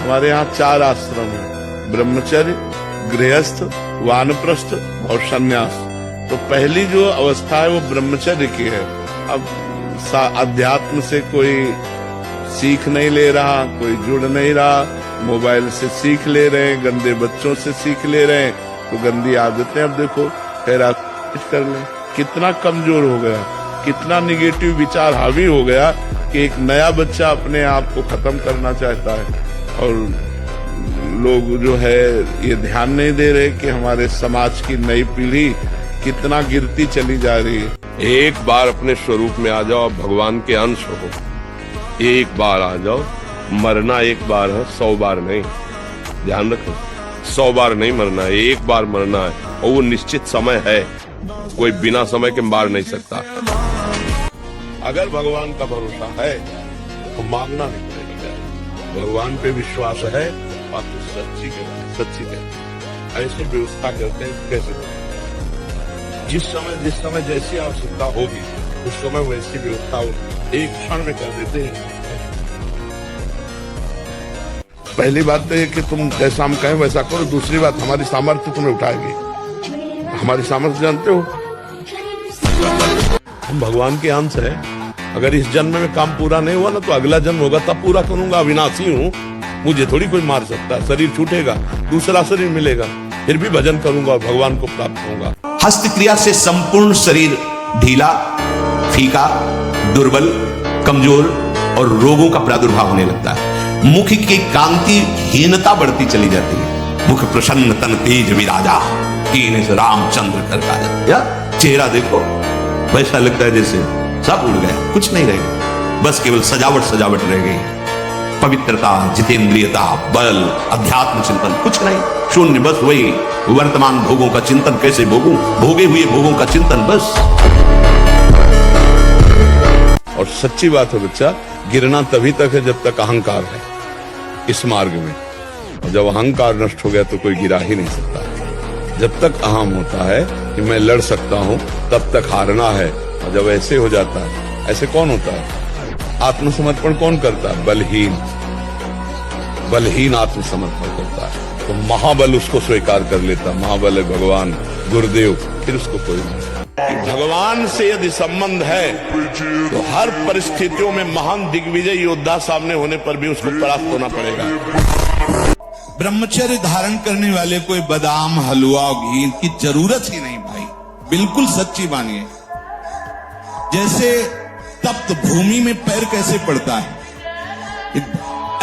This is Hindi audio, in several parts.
हमारे यहाँ 4 आश्रम है, ब्रह्मचर्य, गृहस्थ, वानप्रस्थ और संन्यास। तो पहली जो अवस्था है वो ब्रह्मचर्य की है। अब अध्यात्म से कोई सीख नहीं ले रहा, कोई जुड़ नहीं रहा, मोबाइल से सीख ले रहे हैं, गंदे बच्चों से सीख ले रहे हैं, तो गंदी आदतें अब देखो कुछ कर लें। कितना कमजोर हो गया, कितना निगेटिव विचार हावी हो गया कि एक नया बच्चा अपने आप को खत्म करना चाहता है। और लोग जो है ये ध्यान नहीं दे रहे कि हमारे समाज की नई पीढ़ी कितना गिरती चली जा रही है। एक बार अपने स्वरूप में आ जाओ, भगवान के अंश हो। एक बार आ जाओ, मरना एक बार है, 100 बार नहीं। ध्यान रखो, 100 बार नहीं मरना है, एक बार मरना है। और वो निश्चित समय है, कोई बिना समय के मार नहीं सकता। अगर भगवान का भरोसा है तो मांगना नहीं पड़ेगा। भगवान पे विश्वास है, बात तो सच्ची है। ऐसे व्यवस्था करते हैं कैसे? जिस समय जैसी आवश्यकता होगी उस समय वैसी व्यवस्था एक क्षण में कर देते हैं। पहली बात तो ये कि तुम जैसा हम कहें वैसा करो। दूसरी बात, हमारी सामर्थ्य तुम्हें उठाएगी। हमारी सामर्थ्य जानते हो, हम भगवान के अंश है। अगर इस जन्म में काम पूरा नहीं हुआ ना तो अगला जन्म होगा, तब पूरा करूंगा। अविनाशी हूँ, मुझे थोड़ी कोई मार सकता। शरीर छूटेगा, दूसरा शरीर मिलेगा, फिर भी भजन करूंगा और भगवान को प्राप्त होऊंगा। हस्त क्रिया से संपूर्ण शरीर ढीला, फीका, दुर्बल, कमजोर और रोगों का प्रादुर्भाव होने लगता है। मुख की कांति हीनता बढ़ती चली जाती है। मुख प्रसन्न तन तेज विराजा, कीने से रामचंद्र कर काजा। या चेहरा देखो, वैसा लगता है जैसे सब उड़ गया, कुछ नहीं रहेगा, बस केवल सजावट रह गई। पवित्रता, जितेंद्रियता, बल, अध्यात्म चिंतन कुछ नहीं, शून्य। बस वही वर्तमान भोगों का चिंतन, कैसे भोगूं, भोगे हुए भोगों का चिंतन बस। और सच्ची बात है बच्चा, गिरना तभी तक है जब तक अहंकार है इस मार्ग में। और जब अहंकार नष्ट हो गया तो कोई गिरा ही नहीं सकता। जब तक अहम होता है कि मैं लड़ सकता हूं, तब तक हारना है। और जब ऐसे हो जाता है, ऐसे कौन होता है? आत्मसमर्पण कौन करता है? बलहीन आत्मसमर्पण करता है। तो महाबल उसको स्वीकार कर लेता। महाबल है भगवान, गुरुदेव, फिर उसको कोई नहीं। भगवान से यदि संबंध है तो हर परिस्थितियों में महान दिग्विजय योद्धा सामने होने पर भी उसको परास्त होना पड़ेगा। ब्रह्मचर्य धारण करने वाले कोई बादाम, हलवा और घी की जरूरत ही नहीं भाई, बिल्कुल सच्ची मानिए। जैसे तप्त भूमि में पैर कैसे पड़ता है,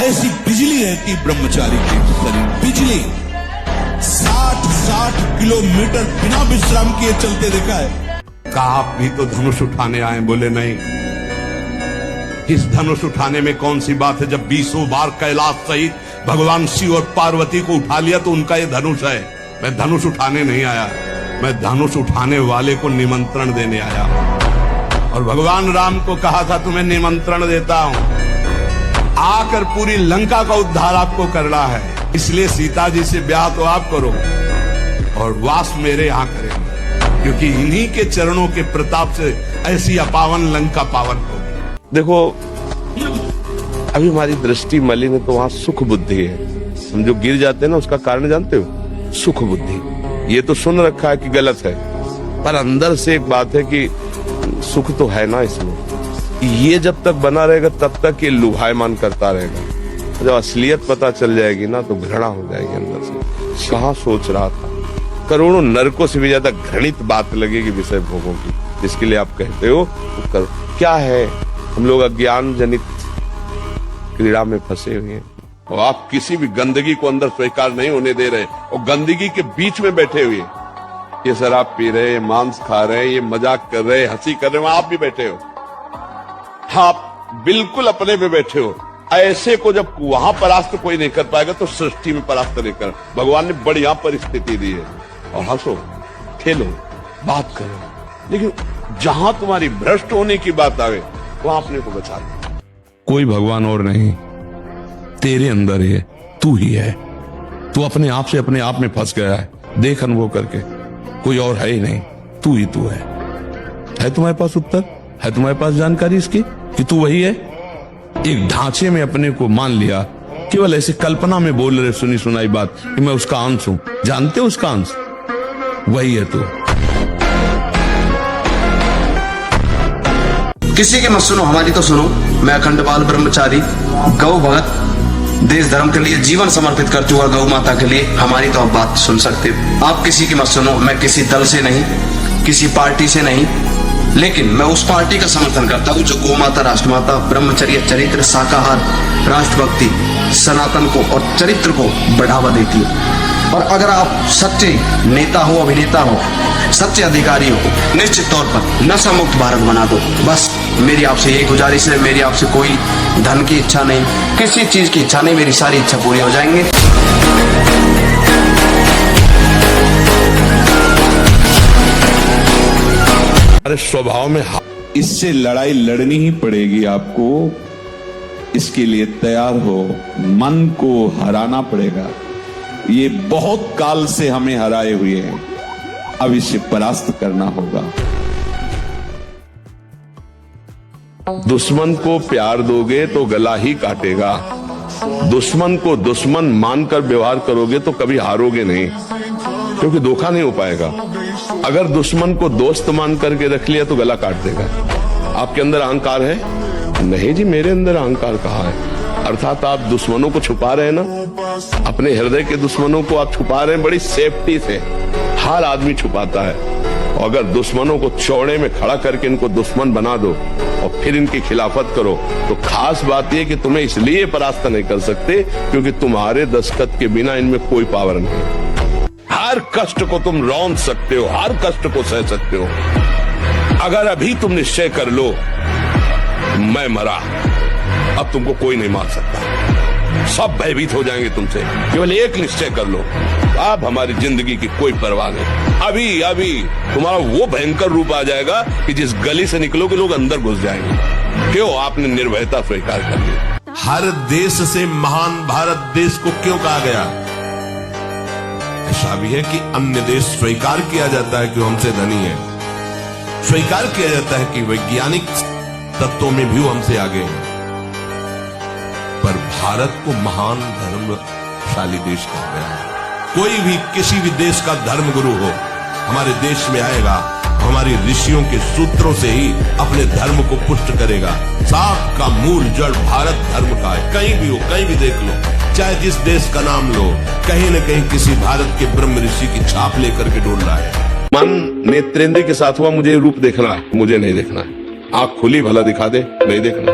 ऐसी बिजली रहती ब्रह्मचारी के शरीर। बिजली 60 किलोमीटर बिना विश्राम किए चलते देखा है। कहा आप भी तो धनुष उठाने आए, बोले नहीं। इस धनुष उठाने में कौन सी बात है? जब 20 बार कैलाश सहित भगवान शिव और पार्वती को उठा लिया तो उनका ये धनुष है। मैं धनुष उठाने नहीं आया, मैं धनुष उठाने वाले को निमंत्रण देने आया। और भगवान राम को कहा था तुम्हें निमंत्रण देता हूं, आकर पूरी लंका का उद्धार आपको करना है। इसलिए सीता जी से ब्याह तो आप करो और वास मेरे यहाँ करेंगे, क्योंकि इन्हीं के चरणों के प्रताप से ऐसी अपावन लंका पावन होगी। देखो, अभी हमारी दृष्टि मलिन है तो वहां सुख बुद्धि है। हम जो गिर जाते हैं ना, उसका कारण जानते हो? सुख बुद्धि। ये तो सुन रखा है कि गलत है, पर अंदर से एक बात है कि सुख तो है ना इसमें। ये जब तक बना रहेगा तब तक ये लुभायमान करता रहेगा। जब असलियत पता चल जाएगी ना तो घृणा हो जाएगी अंदर से। कहाँ सोच रहा था, करोड़ों नरकों से भी ज्यादा घृणित बात लगेगी विषय भोगों की, जिसके लिए आप कहते हो तो करो। क्या है, हम लोग अज्ञान जनित क्रीड़ा में फंसे हुए हैं और आप किसी भी गंदगी को अंदर स्वीकार नहीं होने दे रहे और गंदगी के बीच में बैठे हुए। ये शराब पी रहे, ये मांस खा रहे, ये मजाक कर रहे, हंसी कर रहे, आप भी बैठे हो। आप बिल्कुल अपने पे बैठे हो। ऐसे को जब वहां परास्त कोई नहीं कर पाएगा तो सृष्टि में परास्त नहीं कर। भगवान ने बढ़िया परिस्थिति दी है। और हंसो, खेलो, बात करो, लेकिन जहां तुम्हारी भ्रष्ट होने की बात आवे वहां अपने को बचा लो। कोई भगवान और नहीं, तेरे अंदर ही है, तू ही है। तू अपने आप से अपने आप में फंस गया है। देख अनुभव करके, कोई और है ही नहीं, तू ही तू है तुम्हारे पास उत्तर? है तुम्हारे पास जानकारी इसकी कि तू वही है? एक ढांचे में अपने को मान लिया केवल ऐसे कल्पना में बोल रहे सुनी सुनाई बात कि मैं उसका अंश हूं। जानते हो उसका अंश वही है तू। किसी की मत सुनो, हमारी तो सुनो। मैं अखंड बाल ब्रह्मचारी, गौ भगत, देश धर्म के लिए जीवन समर्पित कर चुका गौ माता के लिए, हमारी तो आप बात सुन सकते हो। आप किसी की मत सुनो। मैं किसी दल से नहीं, किसी पार्टी से नहीं, लेकिन मैं उस पार्टी का समर्थन करता हूं जो गौ माता, राष्ट्रमाता, ब्रह्मचर्य, चरित्र, शाकाहार, राष्ट्रभक्ति, सनातन को और चरित्र को बढ़ावा देती है। और अगर आप सच्चे नेता हो, अभिनेता हो, सच्चे अधिकारी हो, निश्चित तौर पर नशा मुक्त भारत बना दो। बस मेरी आपसे यही गुजारिश है। मेरी आपसे कोई धन की इच्छा नहीं, किसी चीज की इच्छा नहीं, मेरी सारी इच्छा पूरी हो जाएंगे। अरे स्वभाव में इससे लड़ाई लड़नी ही पड़ेगी आपको। इसके लिए तैयार हो, मन को हराना पड़ेगा। ये बहुत काल से हमें हराए हुए हैं, अब इसे परास्त करना होगा। दुश्मन को प्यार दोगे तो गला ही काटेगा। दुश्मन को दुश्मन मानकर व्यवहार करोगे तो कभी हारोगे नहीं, क्योंकि धोखा नहीं हो पाएगा। अगर दुश्मन को दोस्त मान करके रख लिया तो गला काट देगा। आपके अंदर अहंकार है? नहीं जी, मेरे अंदर अहंकार कहाँ है। अर्थात आप दुश्मनों को छुपा रहे हैं ना, अपने हृदय के दुश्मनों को आप छुपा रहे हैं बड़ी सेफ्टी से। हर आदमी छुपाता है। और अगर दुश्मनों को चौड़े में खड़ा करके इनको दुश्मन बना दो और फिर इनकी खिलाफत करो, तो खास बात यह कि तुम्हें इसलिए परास्त नहीं कर सकते क्योंकि तुम्हारे दस्तखत के बिना इनमें कोई पावर नहीं। हर कष्ट को तुम रौंद सकते हो, हर कष्ट को सह सकते हो। अगर अभी तुम निश्चय कर लो मैं मरा, अब तुमको कोई नहीं मार सकता। सब भयभीत हो जाएंगे तुमसे। केवल एक निश्चय कर लो, अब हमारी जिंदगी की कोई परवाह नहीं। अभी अभी तुम्हारा वो भयंकर रूप आ जाएगा कि जिस गली से निकलोगे लोग अंदर घुस जाएंगे। क्यों? आपने निर्भयता स्वीकार कर ली। हर देश से महान भारत देश को क्यों कहा गया? ऐसा भी है कि अन्य देश स्वीकार किया जाता है कि हमसे धनी है, स्वीकार किया जाता है कि वैज्ञानिक तत्वों में भी वो हमसे आगे हैं, पर भारत को महान धर्मशाली देश कहा गया है। कोई भी किसी भी देश का धर्म गुरु हो हमारे देश में आएगा, हमारी ऋषियों के सूत्रों से ही अपने धर्म को पुष्ट करेगा। साख का मूल जड़ भारत धर्म का है। कहीं भी हो, कहीं भी देख लो, चाहे जिस देश का नाम लो, कहीं न कहीं किसी भारत के ब्रह्म ऋषि की छाप लेकर के डोल रहा है। मन नेत्रेंद्र के साथ हुआ, मुझे रूप देखना है, मुझे नहीं देखना है। आंख खुली भला दिखा दे, नहीं देखना।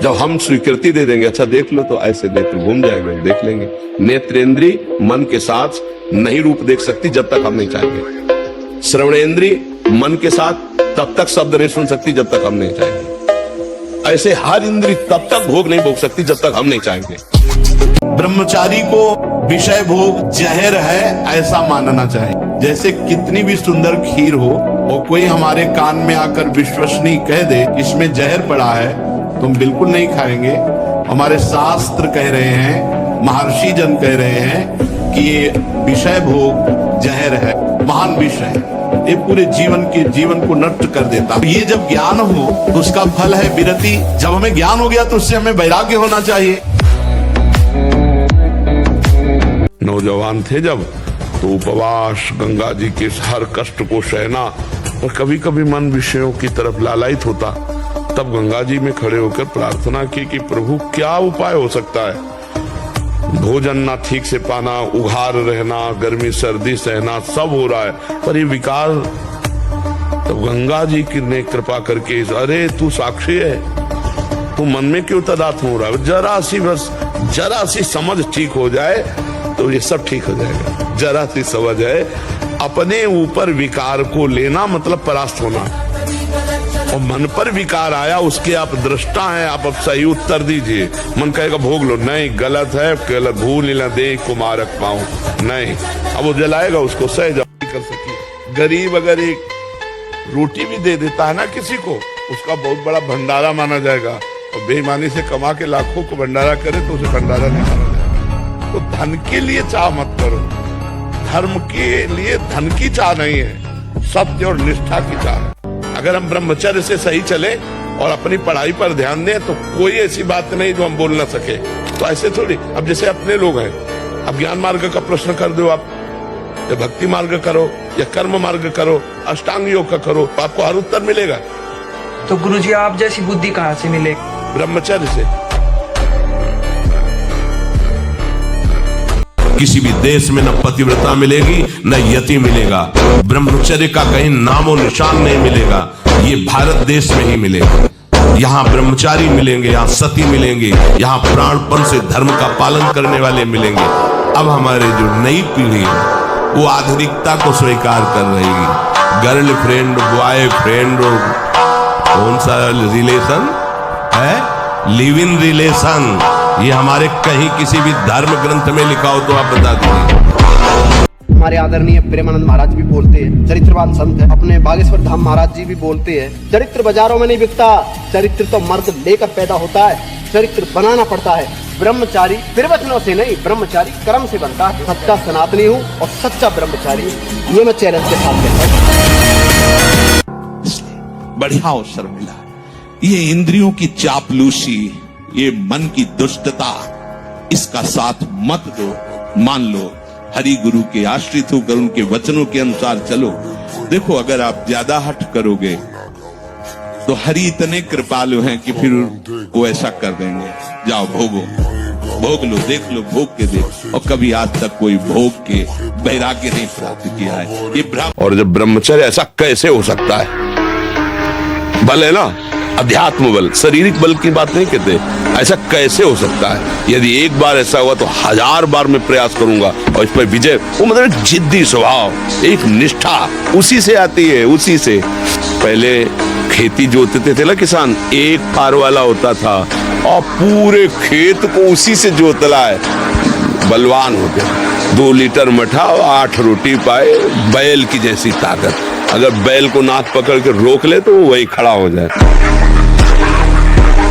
जब हम स्वीकृति दे देंगे, अच्छा देख लो, तो ऐसे नेत्र घूम जाएंगे, देख लेंगे। नेत्रेंद्री मन के साथ नहीं रूप देख सकती जब तक हम नहीं चाहेंगे। श्रवणेंद्री मन के साथ तब तक शब्द नहीं सुन सकती जब तक हम नहीं चाहेंगे। ऐसे हर इंद्री तब तक भोग नहीं भोग सकती जब तक हम नहीं चाहेंगे। ब्रह्मचारी को विषय भोग जहर है ऐसा मानना चाहिए। जैसे कितनी भी सुंदर खीर हो और कोई हमारे कान में आकर विश्वसनीय कह दे इसमें जहर पड़ा है, तुम बिल्कुल नहीं खाएंगे। हमारे शास्त्र कह रहे हैं, महर्षि जन कह रहे हैं कि ये विषय भोग जहर है, महान विषय है। ये पूरे जीवन को नष्ट कर देता। ये जब ज्ञान हो तो उसका फल है विरति। जब हमें ज्ञान हो गया तो उससे हमें वैराग्य होना चाहिए। नौजवान थे जब, तो उपवास, गंगा जी के हर कष्ट को सहना, और कभी कभी मन विषयों की तरफ लालायित होता, तब गंगा जी में खड़े होकर प्रार्थना की कि प्रभु क्या उपाय हो सकता है। भोजन ना ठीक से पाना, उघार रहना, गर्मी सर्दी सहना, सब हो रहा है, पर ये विकार। तब गंगा जी की ने कृपा करके, अरे तू साक्षी है, तू मन में क्यों तदात हो रहा है, जरा सी समझ ठीक हो जाए तो ये सब ठीक हो जाएगा। जरा सी समझ है, अपने ऊपर विकार को लेना मतलब परास्त होना। और मन पर विकार आया, उसके आप दृष्टा हैं, आप अब सही उत्तर दीजिए। मन कहेगा भोग लो, नहीं गलत है, गलत, भूल न दे कुमारक पाऊं, नहीं। अब वो जलाएगा, उसको सह जाओ कर सकी। गरीब अगर एक रोटी भी दे देता है ना किसी को, उसका बहुत बड़ा भंडारा माना जाएगा। और बेईमानी से कमा के लाखों को भंडारा करे तो उसे भंडारा नहीं माना जाएगा। तो धन के लिए चाह मत करो, धर्म के लिए धन की चाह नहीं है, सत्य और निष्ठा की चाह है। अगर हम ब्रह्मचर्य से सही चले और अपनी पढ़ाई पर ध्यान दें तो कोई ऐसी बात नहीं जो हम बोल ना सके। तो ऐसे थोड़ी, अब जैसे अपने लोग हैं, अब ज्ञान मार्ग का प्रश्न कर दो आप, या भक्ति मार्ग करो या कर्म मार्ग करो, अष्टांग योग का करो, तो आपको हर उत्तर मिलेगा। तो गुरुजी आप जैसी बुद्धि कहाँ से मिले? ब्रह्मचर्य से। किसी भी देश में न पतिव्रता मिलेगी न यति मिलेगा, ब्रह्मचर्य का कहीं नामो निशान नहीं मिलेगा। ये भारत देश में ही मिलेगा। यहाँ ब्रह्मचारी मिलेंगे, यहाँ सती मिलेंगे, यहाँ प्राणपण से धर्म का पालन करने वाले मिलेंगे। अब हमारे जो नई पीढ़ी है वो आधुनिकता को स्वीकार कर रही है। गर्लफ्रेंड, बॉयफ्रेंड, कौन सा रिलेशन है, लिव इन रिलेशन, ये हमारे कहीं किसी भी धर्म ग्रंथ में लिखा हो तो आप बता दीजिए। हमारे आदरणीय प्रेमानंद महाराज भी बोलते हैं, चरित्रवान संत है, अपने बागेश्वर धाम महाराज जी भी बोलते हैं, चरित्र बाजारों में नहीं बिकता, चरित्र तो मर्द लेकर पैदा होता है, चरित्र बनाना पड़ता है। ब्रह्मचारी प्रवचनों से नहीं, ब्रह्मचारी कर्म से बनता है। सच्चा सनातनी हूँ और सच्चा ब्रह्मचारी, ये मैं चैलेंज के साथ कहता हूँ। बढ़िया अवसर मिला। ये इंद्रियों की चापलूसी, ये मन की दुष्टता, इसका साथ मत दो। मान लो हरि गुरु के आश्रित होकर उनके वचनों के अनुसार चलो। देखो अगर आप ज्यादा हठ करोगे तो हरि इतने कृपालु हैं कि फिर वो ऐसा कर देंगे, जाओ भोगो, भोग लो, देख लो, भोग के देख। और कभी आज तक कोई भोग के वैराग्य नहीं प्राप्त किया है। ये और जब ब्रह्मचर्य, ऐसा कैसे हो सकता है? बल है ना, अध्यात्म बल, शारीरिक बल की बात नहीं कहते। ऐसा कैसे हो सकता है? यदि एक बार ऐसा हुआ तो 1000 बार मैं प्रयास करूंगा और इस पर विजय। वो मतलब जिद्दी स्वभाव, एक निष्ठा उसी से आती है, उसी से। पहले खेती जोतते थे ना किसान, एक फार वाला होता था और पूरे खेत को उसी से जोतला है, बलवान हो गया। 2 लीटर मठा और 8 रोटी पाए, बैल की जैसी ताकत। अगर बैल को नाक पकड़ के रोक ले तो वो वही खड़ा हो जाए।